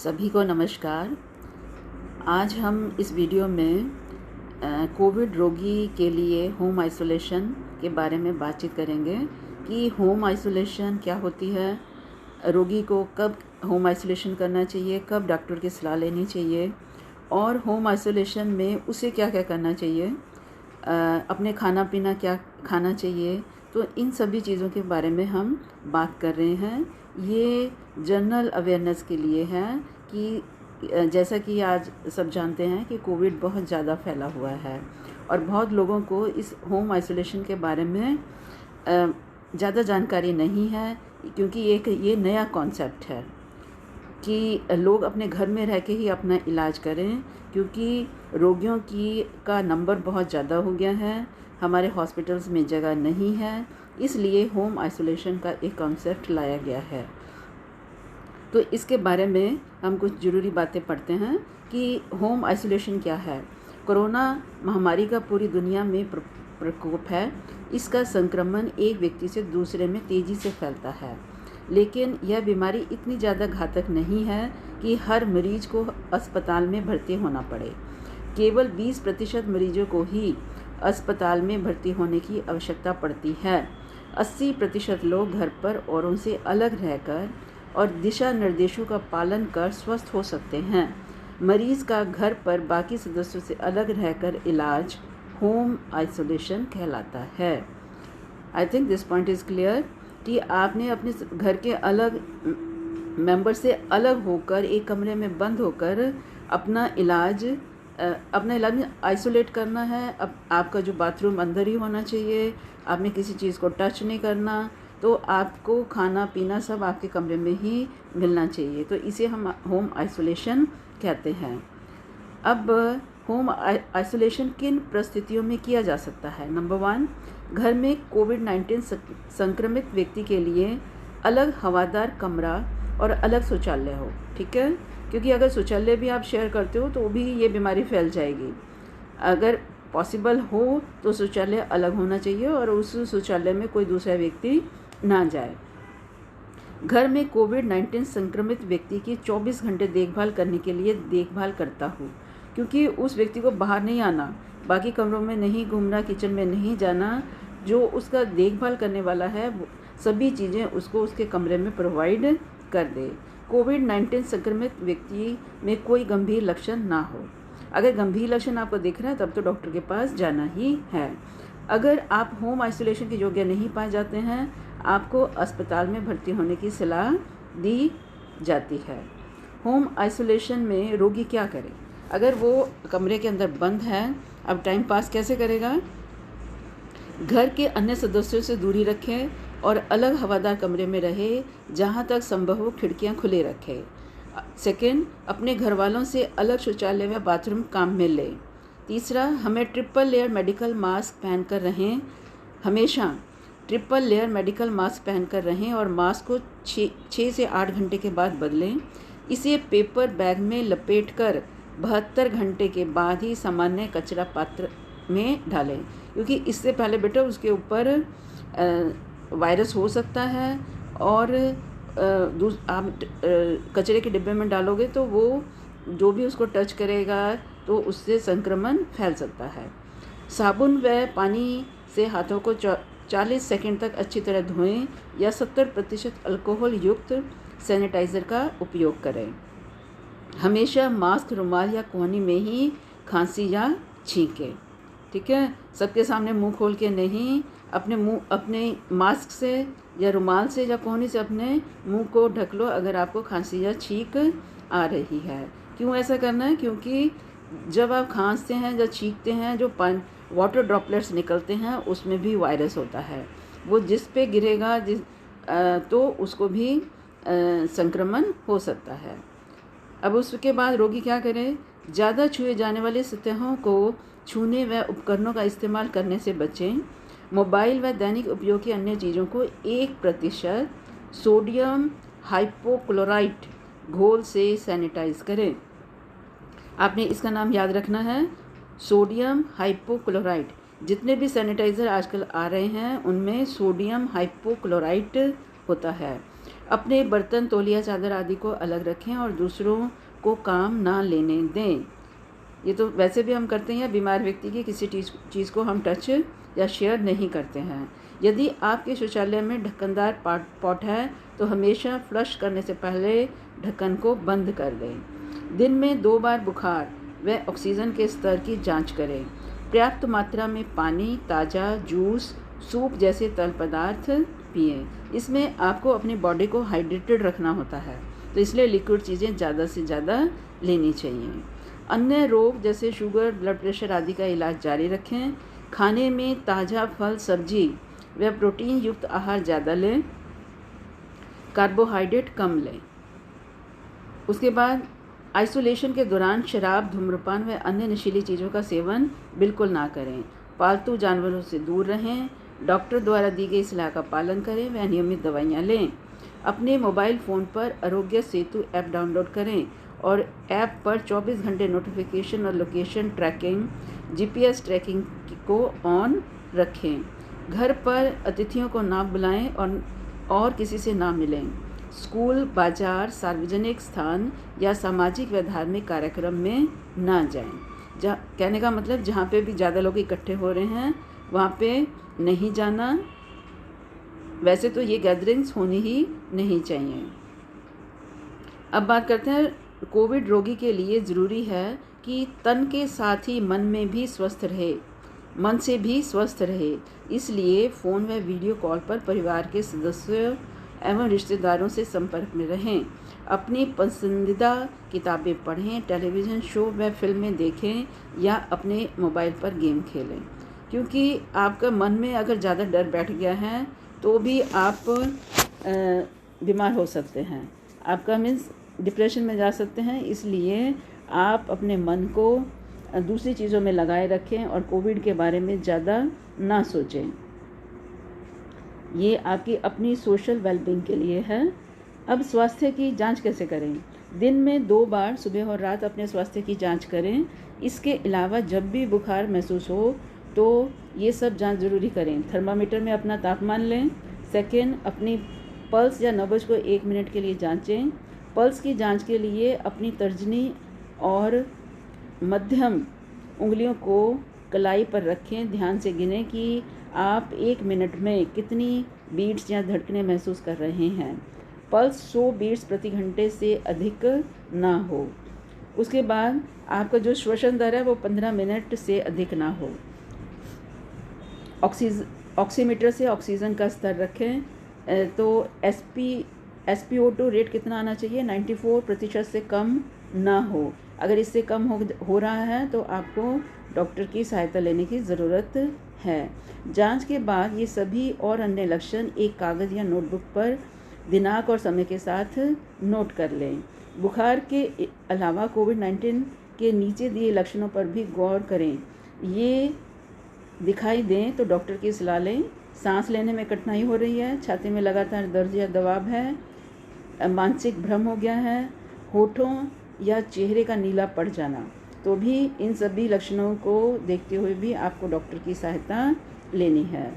सभी को नमस्कार। आज हम इस वीडियो में कोविड रोगी के लिए होम आइसोलेशन के बारे में बातचीत करेंगे कि होम आइसोलेशन क्या होती है, रोगी को कब होम आइसोलेशन करना चाहिए, कब डॉक्टर की सलाह लेनी चाहिए और होम आइसोलेशन में उसे क्या क्या करना चाहिए, अपने खाना पीना क्या खाना चाहिए। तो इन सभी चीज़ों के बारे में हम बात कर रहे हैं। ये जनरल अवेयरनेस के लिए है कि जैसा कि आज सब जानते हैं कि कोविड बहुत ज़्यादा फैला हुआ है और बहुत लोगों को इस होम आइसोलेशन के बारे में ज़्यादा जानकारी नहीं है, क्योंकि ये नया कॉन्सेप्ट है कि लोग अपने घर में रह के ही अपना इलाज करें, क्योंकि रोगियों का नंबर बहुत ज़्यादा हो गया है, हमारे हॉस्पिटल्स में जगह नहीं है, इसलिए होम आइसोलेशन का एक कॉन्सेप्ट लाया गया है। तो इसके बारे में हम कुछ ज़रूरी बातें पढ़ते हैं कि होम आइसोलेशन क्या है। कोरोना महामारी का पूरी दुनिया में प्रकोप है। इसका संक्रमण एक व्यक्ति से दूसरे में तेज़ी से फैलता है, लेकिन यह बीमारी इतनी ज़्यादा घातक नहीं है कि हर मरीज को अस्पताल में भर्ती होना पड़े। केवल 20% मरीजों को ही अस्पताल में भर्ती होने की आवश्यकता पड़ती है। 80% लोग घर पर औरों से अलग रहकर और दिशा निर्देशों का पालन कर स्वस्थ हो सकते हैं। मरीज का घर पर बाकी सदस्यों से अलग रहकर इलाज होम आइसोलेशन कहलाता है। I think this point is clear कि आपने अपने घर के अलग मेंबर से अलग होकर एक कमरे में बंद होकर अपना इलाज में आइसोलेट करना है। अब आपका जो बाथरूम अंदर ही होना चाहिए, आपने किसी चीज़ को टच नहीं करना, तो आपको खाना पीना सब आपके कमरे में ही मिलना चाहिए। तो इसे हम होम आइसोलेशन कहते हैं। अब होम आइसोलेशन किन परिस्थितियों में किया जा सकता है। नंबर 1, घर में कोविड-19 संक्रमित व्यक्ति के लिए अलग हवादार कमरा और अलग शौचालय हो। ठीक है, क्योंकि अगर शौचालय भी आप शेयर करते हो तो भी ये बीमारी फैल जाएगी। अगर पॉसिबल हो तो शौचालय अलग होना चाहिए और उस शौचालय में कोई दूसरा व्यक्ति ना जाए। घर में कोविड-19 संक्रमित व्यक्ति की 24 घंटे देखभाल करने के लिए देखभाल करता हूँ, क्योंकि उस व्यक्ति को बाहर नहीं आना, बाकी कमरों में नहीं घूमना, किचन में नहीं जाना। जो उसका देखभाल करने वाला है सभी चीज़ें उसको उसके कमरे में प्रोवाइड कर दे। कोविड-19 संक्रमित व्यक्ति में कोई गंभीर लक्षण ना हो। अगर गंभीर लक्षण आपको दिख रहा है तब तो डॉक्टर के पास जाना ही है। अगर आप होम आइसोलेशन के योग्य नहीं पाए जाते हैं, आपको अस्पताल में भर्ती होने की सलाह दी जाती है। होम आइसोलेशन में रोगी क्या करे। अगर वो कमरे के अंदर बंद है, अब टाइम पास कैसे करेगा। घर के अन्य सदस्यों से दूरी रखें और अलग हवादार कमरे में रहे, जहाँ तक संभव हो खिड़कियाँ खुले रखें। सेकेंड, अपने घर वालों से अलग शौचालय व बाथरूम काम में लें। तीसरा, हमें ट्रिपल लेयर मेडिकल मास्क पहनकर रहें। हमेशा ट्रिपल लेयर मेडिकल मास्क पहनकर रहें और मास्क को 6 से 8 घंटे के बाद बदलें। इसे पेपर बैग में लपेटकर 72 घंटे के बाद ही सामान्य कचरा पात्र में डालें, क्योंकि इससे पहले बेटा उसके ऊपर वायरस हो सकता है और आप कचरे के डिब्बे में डालोगे तो वो जो भी उसको टच करेगा तो उससे संक्रमण फैल सकता है। साबुन व पानी से हाथों को 40 सेकंड तक अच्छी तरह धोएं या 70% अल्कोहल युक्त सैनिटाइज़र का उपयोग करें। हमेशा मास्क, रुमाल या कोहनी में ही खांसी या छींकें। ठीक है, सबके सामने मुंह खोल के नहीं, अपने मास्क से या रुमाल से या कोहनी से अपने मुंह को ढक लो अगर आपको खांसी या छींक आ रही है। क्यों ऐसा करना है, क्योंकि जब आप खांसते हैं या छींकते हैं, जो वाटर ड्रॉपलेट्स निकलते हैं उसमें भी वायरस होता है। वो जिस पे गिरेगा तो उसको भी संक्रमण हो सकता है। अब उसके बाद रोगी क्या करे। ज़्यादा छुए जाने वाली सतहों को छूने व उपकरणों का इस्तेमाल करने से बचें। मोबाइल व दैनिक उपयोग की अन्य चीज़ों को 1% सोडियम हाइपोक्लोराइट घोल से सैनिटाइज करें। आपने इसका नाम याद रखना है, सोडियम हाइपोक्लोराइट। जितने भी सैनिटाइज़र आजकल आ रहे हैं उनमें सोडियम हाइपोक्लोराइट होता है। अपने बर्तन, तौलिया, चादर आदि को अलग रखें और दूसरों को काम ना लेने दें। ये तो वैसे भी हम करते हैं, या बीमार व्यक्ति की किसी चीज़ को हम टच या शेयर नहीं करते हैं। यदि आपके शौचालय में ढक्कनदार पॉट है तो हमेशा फ्लश करने से पहले ढक्कन को बंद कर दें। दिन में 2 बार बुखार व ऑक्सीजन के स्तर की जांच करें। पर्याप्त मात्रा में पानी, ताज़ा जूस, सूप जैसे तरल पदार्थ पिएं। इसमें आपको अपनी बॉडी को हाइड्रेटेड रखना होता है, तो इसलिए लिक्विड चीज़ें ज़्यादा से ज़्यादा लेनी चाहिए। अन्य रोग जैसे शुगर, ब्लड प्रेशर आदि का इलाज जारी रखें। खाने में ताज़ा फल, सब्जी व प्रोटीन युक्त आहार ज़्यादा लें। कार्बोहाइड्रेट कम लें। उसके बाद आइसोलेशन के दौरान शराब, धूम्रपान व अन्य नशीली चीज़ों का सेवन बिल्कुल ना करें। पालतू जानवरों से दूर रहें। डॉक्टर द्वारा दी गई सलाह का पालन करें व नियमित दवाइयाँ लें। अपने मोबाइल फ़ोन पर आरोग्य सेतु ऐप डाउनलोड करें और ऐप पर 24 घंटे नोटिफिकेशन और लोकेशन ट्रैकिंग, GPS ट्रैकिंग को ऑन रखें। घर पर अतिथियों को ना बुलाएं और किसी से ना मिलें। स्कूल, बाजार, सार्वजनिक स्थान या सामाजिक व धार्मिक कार्यक्रम में ना जाएं। कहने का मतलब जहाँ पे भी ज़्यादा लोग इकट्ठे हो रहे हैं वहाँ पे नहीं जाना। वैसे तो ये गैदरिंग्स होनी ही नहीं चाहिए। अब बात करते हैं, कोविड रोगी के लिए ज़रूरी है कि तन के साथ ही मन में भी स्वस्थ रहे, मन से भी स्वस्थ रहे। इसलिए फ़ोन व वीडियो कॉल पर परिवार के सदस्यों एवं रिश्तेदारों से संपर्क में रहें। अपनी पसंदीदा किताबें पढ़ें, टेलीविज़न शो व फिल्में देखें या अपने मोबाइल पर गेम खेलें। क्योंकि आपका मन में अगर ज़्यादा डर बैठ गया है तो भी आप बीमार हो सकते हैं। आपका मीन्स डिप्रेशन में जा सकते हैं। इसलिए आप अपने मन को दूसरी चीज़ों में लगाए रखें और कोविड के बारे में ज़्यादा ना सोचें। ये आपकी अपनी सोशल वेलबींग के लिए है। अब स्वास्थ्य की जांच कैसे करें? दिन में 2 बार सुबह और रात अपने स्वास्थ्य की जांच करें। इसके अलावा जब भी बुखार महसूस हो तो ये सब जांच ज़रूरी करें। थर्मामीटर में अपना तापमान लें। सेकेंड, अपनी पल्स या नब्ज़ को 1 मिनट के लिए जांचें। पल्स की जांच के लिए अपनी तर्जनी और मध्यम उंगलियों को कलाई पर रखें। ध्यान से गिनें कि आप 1 मिनट में कितनी बीट्स या धड़कनें महसूस कर रहे हैं। पल्स 100 बीट्स प्रति घंटे से अधिक ना हो। उसके बाद आपका जो श्वसन दर है वो 15 मिनट से अधिक ना हो। ऑक्सीमीटर से ऑक्सीजन का स्तर रखें। तो SpO2 रेट कितना आना चाहिए? 94% से कम ना हो। अगर इससे कम हो रहा है तो आपको डॉक्टर की सहायता लेने की ज़रूरत है। जांच के बाद ये सभी और अन्य लक्षण एक कागज़ या नोटबुक पर दिनांक और समय के साथ नोट कर लें। बुखार के अलावा कोविड-19 के नीचे दिए लक्षणों पर भी गौर करें। ये दिखाई दें तो डॉक्टर की सलाह लें। सांस लेने में कठिनाई हो रही है, छाती में लगातार दर्द या दबाव है, मानसिक भ्रम हो गया है, होठों या चेहरे का नीला पड़ जाना, तो भी इन सभी लक्षणों को देखते हुए भी आपको डॉक्टर की सहायता लेनी है।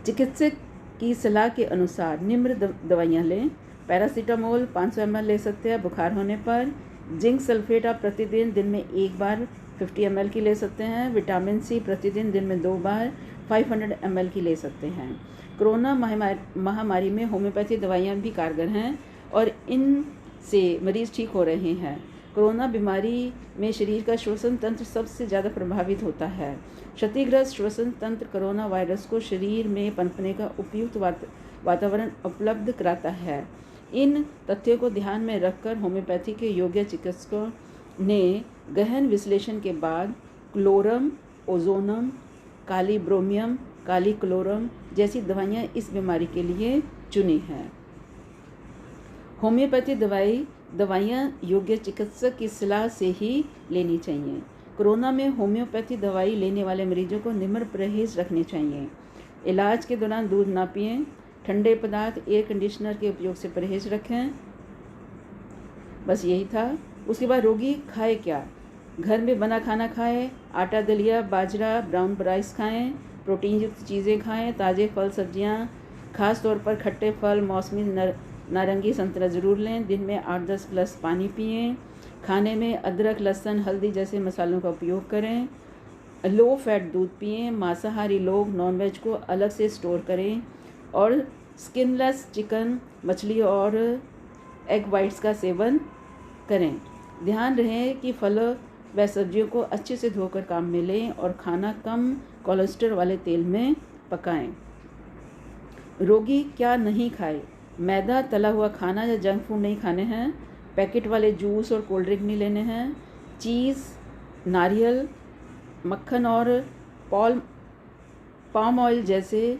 चिकित्सक की सलाह के अनुसार निम्न दवाइयाँ लें। पैरासीटामोल 500 ml ले सकते हैं बुखार होने पर। जिंक सल्फेट आप प्रतिदिन दिन में 1 बार 50 ml की ले सकते हैं। विटामिन सी प्रतिदिन दिन में 2 बार 500 ml की ले सकते हैं। कोरोना महामारी में होम्योपैथी दवाइयाँ भी कारगर हैं और इनसे मरीज़ ठीक हो रहे हैं। कोरोना बीमारी में शरीर का श्वसन तंत्र सबसे ज़्यादा प्रभावित होता है। क्षतिग्रस्त श्वसन तंत्र कोरोना वायरस को शरीर में पनपने का उपयुक्त वातावरण उपलब्ध कराता है। इन तथ्यों को ध्यान में रखकर होम्योपैथी के योग्य चिकित्सकों ने गहन विश्लेषण के बाद क्लोरम, ओजोनम, कालीब्रोमियम, कालीक्लोरम जैसी दवाइयाँ इस बीमारी के लिए चुनी हैं। होम्योपैथी दवाइयाँ योग्य चिकित्सक की सलाह से ही लेनी चाहिए। कोरोना में होम्योपैथी दवाई लेने वाले मरीजों को निम्न परहेज रखने चाहिए। इलाज के दौरान दूध ना पिएं। ठंडे पदार्थ, एयर कंडीशनर के उपयोग से परहेज रखें। बस यही था। उसके बाद रोगी खाए क्या? घर में बना खाना खाएं। आटा, दलिया, बाजरा, ब्राउन राइस खाएं। प्रोटीन युक्त चीज़ें खाएं। ताज़े फल, सब्जियां ख़ास तौर पर खट्टे फल, मौसमी नारंगी, संतरा ज़रूर लें। दिन में 8-10 ग्लास पानी पिएं। खाने में अदरक, लहसुन, हल्दी जैसे मसालों का उपयोग करें। लो फैट दूध पिएं। मांसाहारी लोग नॉनवेज को अलग से स्टोर करें और स्किनलेस चिकन, मछली और एग वाइट्स का सेवन करें। ध्यान रहे कि फलों व सब्जियों को अच्छे से धोकर काम में लें और खाना कम कोलेस्ट्रॉल वाले तेल में पकाएं। रोगी क्या नहीं खाए? मैदा, तला हुआ खाना या जंक फूड नहीं खाने हैं। पैकेट वाले जूस और कोल्ड ड्रिंक नहीं लेने हैं। चीज़, नारियल, मक्खन और पाम ऑयल जैसे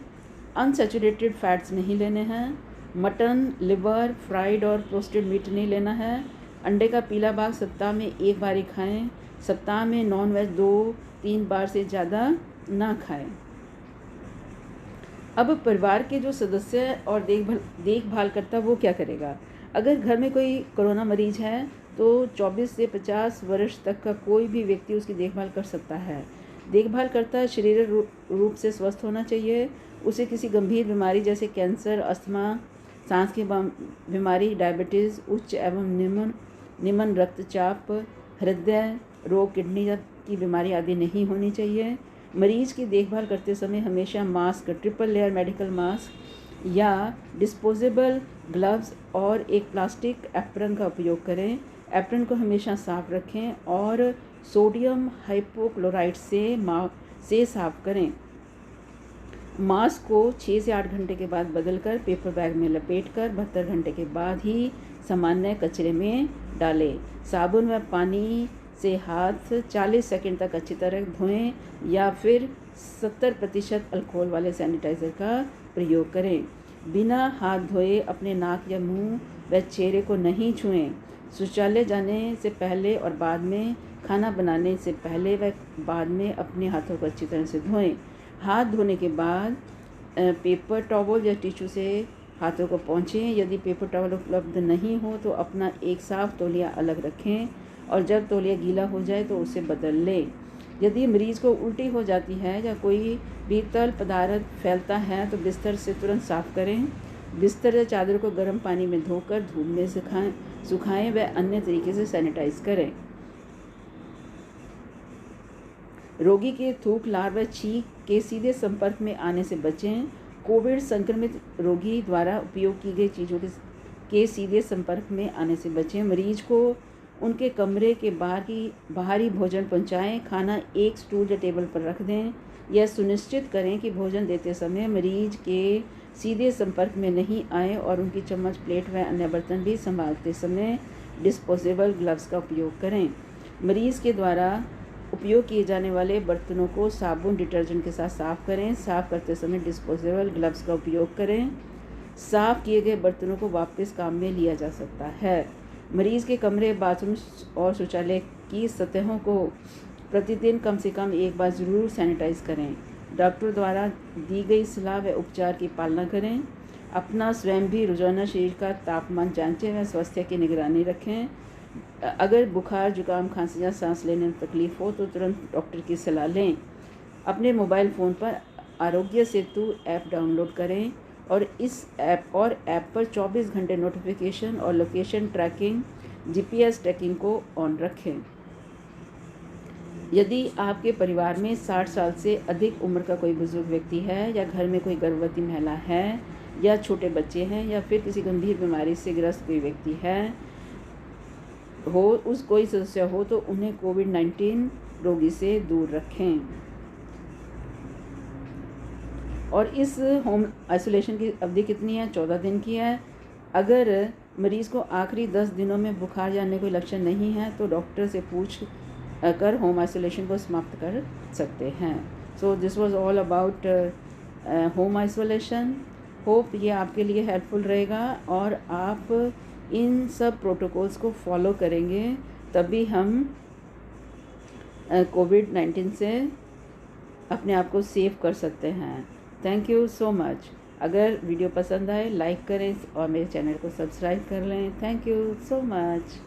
अनसैचुरेटेड फैट्स नहीं लेने हैं। मटन, लिवर, फ्राइड और रोस्टेड मीट नहीं लेना है। अंडे का पीला भाग सप्ताह में 1 बार ही खाएं। सप्ताह में नॉन वेज 2-3 बार से ज़्यादा ना खाएं। अब परिवार के जो सदस्य और देखभाल करता वो क्या करेगा? अगर घर में कोई कोरोना मरीज है तो 24 से 50 वर्ष तक का कोई भी व्यक्ति उसकी देखभाल कर सकता है। देखभाल करता शारीरिक रूप से स्वस्थ होना चाहिए। उसे किसी गंभीर बीमारी जैसे कैंसर, अस्थमा, सांस की बीमारी, डायबिटीज़, उच्च एवं निम्न रक्तचाप, हृदय रोग, किडनी की बीमारी आदि नहीं होनी चाहिए। मरीज की देखभाल करते समय हमेशा mask, triple layer medical mask या डिस्पोजेबल ग्लव्स और एक प्लास्टिक एप्रन का उपयोग करें। एप्रन को हमेशा साफ रखें और सोडियम हाइपोक्लोराइड से साफ करें। मास्क को 6 से 8 घंटे के बाद बदलकर पेपर बैग में लपेटकर 72 घंटे के बाद ही सामान्य कचरे में डालें। साबुन व पानी से हाथ 40 सेकंड तक अच्छी तरह धोएं या फिर 70% अल्कोहल वाले सैनिटाइज़र का प्रयोग करें। बिना हाथ धोए अपने नाक या मुंह व चेहरे को नहीं छुएं। शौचालय जाने से पहले और बाद में, खाना बनाने से पहले व बाद में अपने हाथों को अच्छी तरह से धोएं। हाथ धोने के बाद पेपर टॉवल या टिश्यू से हाथों को पोंछें। यदि पेपर टॉवल उपलब्ध नहीं हो तो अपना एक साफ़ तौलिया अलग रखें और जब तौलिया गीला हो जाए तो उसे बदल लें। यदि मरीज़ को उल्टी हो जाती है या कोई भी तरल पदार्थ फैलता है तो बिस्तर से तुरंत साफ़ करें। बिस्तर या चादर को गर्म पानी में धोकर धूप में सुखाएं व अन्य तरीके से सैनिटाइज करें। रोगी के थूक, लार व छींक के सीधे संपर्क में आने से बचें। कोविड संक्रमित रोगी द्वारा उपयोग की गई चीज़ों के सीधे संपर्क में आने से बचें। मरीज को उनके कमरे के बाहरी भोजन पहुंचाएं। खाना एक स्टूल या टेबल पर रख दें। यह सुनिश्चित करें कि भोजन देते समय मरीज के सीधे संपर्क में नहीं आए और उनकी चम्मच, प्लेट व अन्य बर्तन भी संभालते समय डिस्पोजेबल ग्लव्स का उपयोग करें। मरीज के द्वारा उपयोग किए जाने वाले बर्तनों को साबुन, डिटर्जेंट के साथ साफ़ करें। साफ़ करते समय डिस्पोजेबल ग्लव्स का उपयोग करें। साफ़ किए गए बर्तनों को वापस काम में लिया जा सकता है। मरीज़ के कमरे, बाथरूम और शौचालय की सतहों को प्रतिदिन कम से कम 1 बार ज़रूर सैनिटाइज करें। डॉक्टर द्वारा दी गई सलाह व उपचार की पालना करें। अपना स्वयं भी रोज़ाना शरीर का तापमान जांचें व स्वास्थ्य की निगरानी रखें। अगर बुखार, जुकाम, खांसी या सांस लेने में तकलीफ हो तो तुरंत डॉक्टर की सलाह लें। अपने मोबाइल फ़ोन पर आरोग्य सेतु ऐप डाउनलोड करें और इस ऐप पर 24 घंटे नोटिफिकेशन और लोकेशन ट्रैकिंग, GPS ट्रैकिंग को ऑन रखें। यदि आपके परिवार में 60 साल से अधिक उम्र का कोई बुजुर्ग व्यक्ति है या घर में कोई गर्भवती महिला है या छोटे बच्चे हैं या फिर किसी गंभीर बीमारी से ग्रस्त कोई व्यक्ति कोई सदस्य हो तो उन्हें कोविड-19 रोगी से दूर रखें। और इस होम आइसोलेशन की अवधि कितनी है? 14 दिन की है। अगर मरीज़ को आखिरी 10 दिनों में बुखार या अन्य कोई लक्षण नहीं है तो डॉक्टर से पूछ कर होम आइसोलेशन को समाप्त कर सकते हैं। So this was all about home isolation. Hope ये आपके लिए हेल्पफुल रहेगा और आप इन सब प्रोटोकॉल्स को फॉलो करेंगे तभी हम कोविड-19 से अपने आप को सेव कर सकते हैं। Thank you so much. अगर वीडियो पसंद आए लाइक करें और मेरे चैनल को सब्सक्राइब कर लें। Thank you so much.